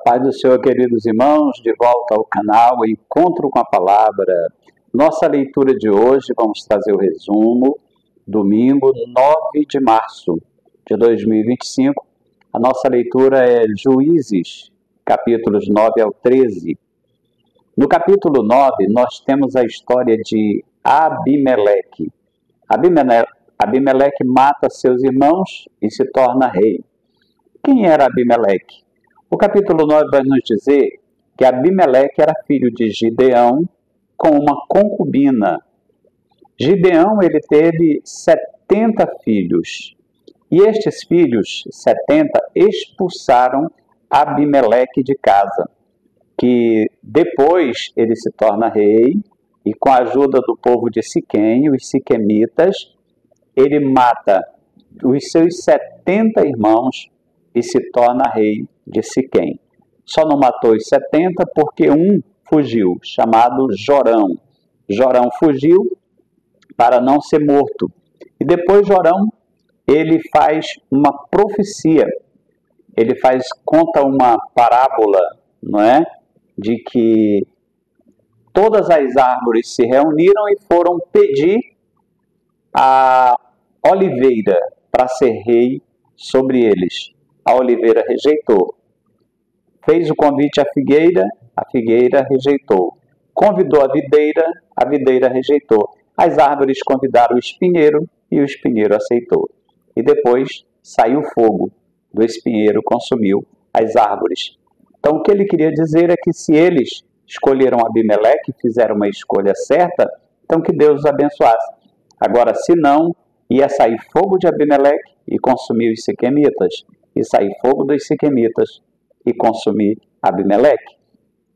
Paz do Senhor, queridos irmãos, de volta ao canal Encontro com a Palavra. Nossa leitura de hoje, vamos trazer o resumo, domingo 9 de março de 2025. A nossa leitura é Juízes, capítulos 9 ao 13. No capítulo 9, nós temos a história de Abimeleque. Abimeleque mata seus irmãos e se torna rei. Quem era Abimeleque? O capítulo 9 vai nos dizer que Abimeleque era filho de Gideão com uma concubina. Gideão ele teve 70 filhos. E estes filhos, 70, expulsaram Abimeleque de casa. Que depois ele se torna rei e com a ajuda do povo de Siquém, os siquemitas, ele mata os seus 70 irmãos e se torna rei de Siquém. Só não matou os 70 porque um fugiu, chamado Jorão. Jorão fugiu para não ser morto. E depois Jorão, ele faz uma profecia. Ele conta uma parábola, não é? De que todas as árvores se reuniram e foram pedir a oliveira para ser rei sobre eles. A oliveira rejeitou. Fez o convite à figueira rejeitou. Convidou a videira rejeitou. As árvores convidaram o espinheiro e o espinheiro aceitou. E depois saiu fogo do espinheiro, consumiu as árvores. Então o que ele queria dizer é que se eles escolheram Abimeleque, fizeram uma escolha certa, então que Deus os abençoasse. Agora, se não, ia sair fogo de Abimeleque e consumir os siquemitas. E sair fogo dos siquemitas e consumir Abimeleque.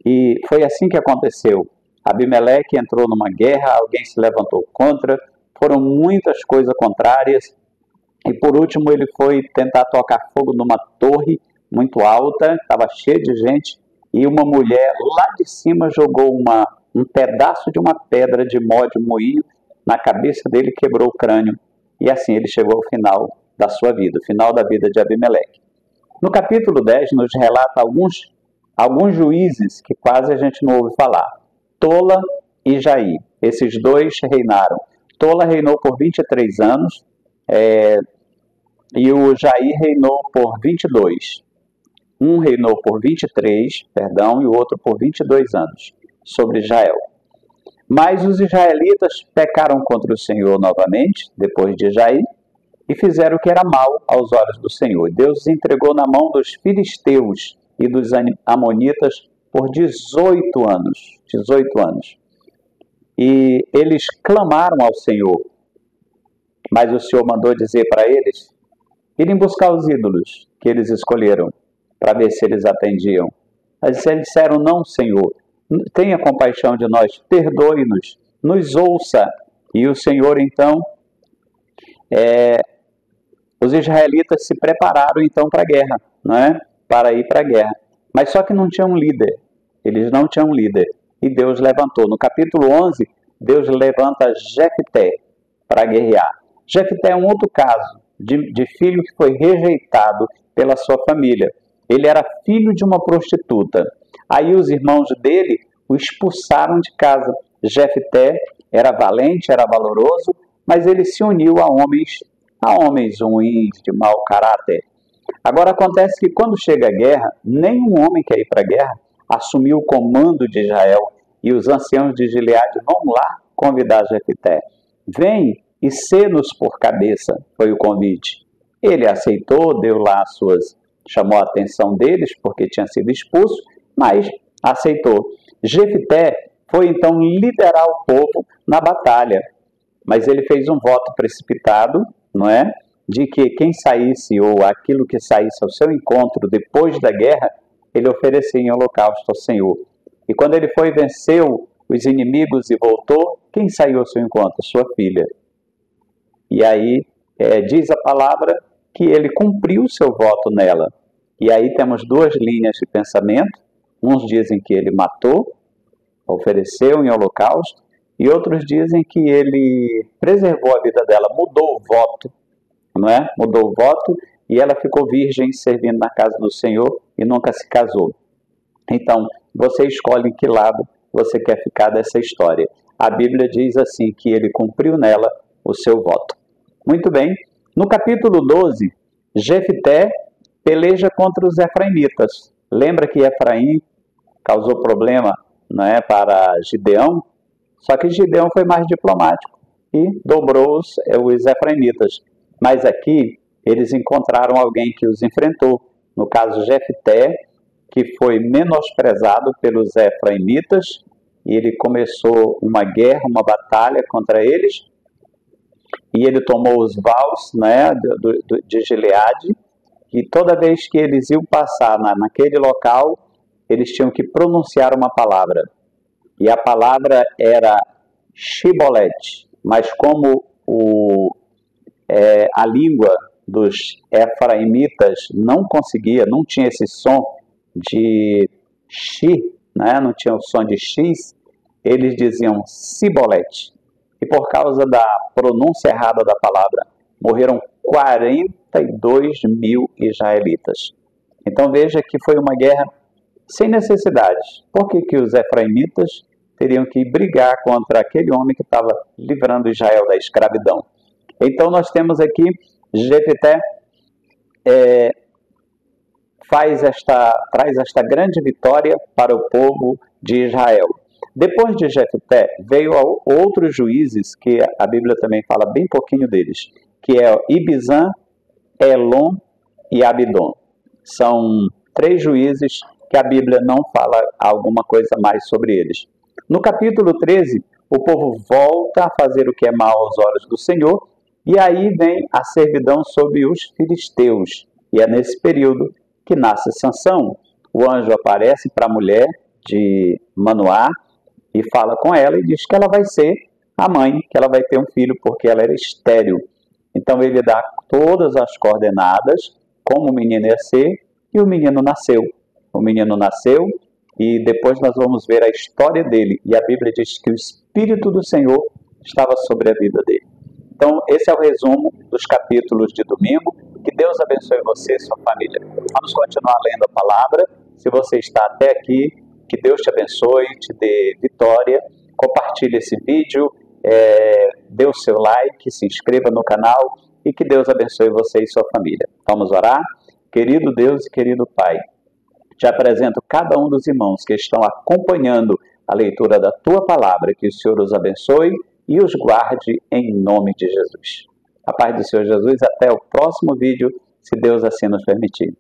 E foi assim que aconteceu. Abimeleque entrou numa guerra, alguém se levantou contra, foram muitas coisas contrárias, e por último ele foi tentar tocar fogo numa torre muito alta, estava cheia de gente, e uma mulher lá de cima jogou um pedaço de uma pedra de moinho na cabeça dele e quebrou o crânio. E assim ele chegou ao final da sua vida, o final da vida de Abimeleque. No capítulo 10 nos relata alguns juízes que quase a gente não ouve falar. Tola e Jair, esses dois reinaram. Tola reinou por 23 anos e o Jair reinou por 22. Um reinou por 23, e o outro por 22 anos, sobre Israel. Mas os israelitas pecaram contra o Senhor novamente, depois de Jair, e fizeram o que era mal aos olhos do Senhor. Deus os entregou na mão dos filisteus e dos amonitas por 18 anos. 18 anos. E eles clamaram ao Senhor, mas o Senhor mandou dizer para eles irem buscar os ídolos que eles escolheram, para ver se eles atendiam. Mas eles disseram, não, Senhor, tenha compaixão de nós, perdoe-nos, nos ouça. E o Senhor, então, os israelitas se prepararam, então, para a guerra, não é? Para ir para a guerra. Mas só que não tinham um líder. Eles não tinham um líder. E Deus levantou. No capítulo 11, Deus levanta Jefté para guerrear. Jefté é um outro caso de filho que foi rejeitado pela sua família. Ele era filho de uma prostituta. Aí os irmãos dele o expulsaram de casa. Jefté era valente, era valoroso, mas ele se uniu a homens ruins, de mau caráter. Agora acontece que quando chega a guerra, nenhum homem quer ir para a guerra, assumiu o comando de Israel, e os anciãos de Gileade vão lá convidar Jefté. Vem e sê-nos por cabeça, foi o convite. Ele aceitou, deu lá chamou a atenção deles, porque tinha sido expulso, mas aceitou. Jefté foi então liderar o povo na batalha, mas ele fez um voto precipitado, não é? De que quem saísse ou aquilo que saísse ao seu encontro depois da guerra, ele oferecia em holocausto ao Senhor. E quando ele foi, venceu os inimigos e voltou, quem saiu ao seu encontro? Sua filha. E aí diz a palavra que ele cumpriu o seu voto nela. E aí temos duas linhas de pensamento. Uns dizem que ele matou, ofereceu em holocausto, e outros dizem que ele preservou a vida dela, mudou o voto, não é? Mudou o voto e ela ficou virgem servindo na casa do Senhor e nunca se casou. Então, você escolhe em que lado você quer ficar dessa história. A Bíblia diz assim, que ele cumpriu nela o seu voto. Muito bem, no capítulo 12, Jefté peleja contra os efraimitas. Lembra que Efraim causou problema, não é, para Gideão? Só que Gideão foi mais diplomático e dobrou os efraimitas. Mas aqui eles encontraram alguém que os enfrentou. No caso, Jefté, que foi menosprezado pelos efraimitas, e ele começou uma guerra, uma batalha contra eles, e ele tomou os vaus, né, de Gileade, e toda vez que eles iam passar naquele local, eles tinham que pronunciar uma palavra. E a palavra era Shibolete, mas como a língua dos efraimitas não conseguia, não tinha esse som de Shi, né? Não tinha o som de X, eles diziam Sibolete. E por causa da pronúncia errada da palavra, morreram 42 mil israelitas. Então veja que foi uma guerra sem necessidade. Por que os efraimitas teriam que brigar contra aquele homem que estava livrando Israel da escravidão? Então nós temos aqui Jefté traz esta grande vitória para o povo de Israel. Depois de Jefté, veio outros juízes, que a Bíblia também fala bem pouquinho deles, que é Ibizan, Elon e Abidom. São 3 juízes que a Bíblia não fala alguma coisa mais sobre eles. No capítulo 13, o povo volta a fazer o que é mal aos olhos do Senhor, e aí vem a servidão sobre os filisteus. E é nesse período que nasce Sansão. O anjo aparece para a mulher de Manoá e fala com ela e diz que ela vai ser a mãe, que ela vai ter um filho porque ela era estéril. Então ele dá todas as coordenadas, como o menino ia ser, e o menino nasceu. O menino nasceu e depois nós vamos ver a história dele. E a Bíblia diz que o Espírito do Senhor estava sobre a vida dele. Então esse é o resumo dos capítulos de domingo. Que Deus abençoe você e sua família. Vamos continuar lendo a palavra. Se você está até aqui, que Deus te abençoe, te dê vitória. Compartilhe esse vídeo, dê o seu like, se inscreva no canal e que Deus abençoe você e sua família. Vamos orar? Querido Deus e querido Pai, te apresento cada um dos irmãos que estão acompanhando a leitura da Tua palavra. Que o Senhor os abençoe e os guarde em nome de Jesus. A paz do Senhor Jesus, até o próximo vídeo, se Deus assim nos permitir.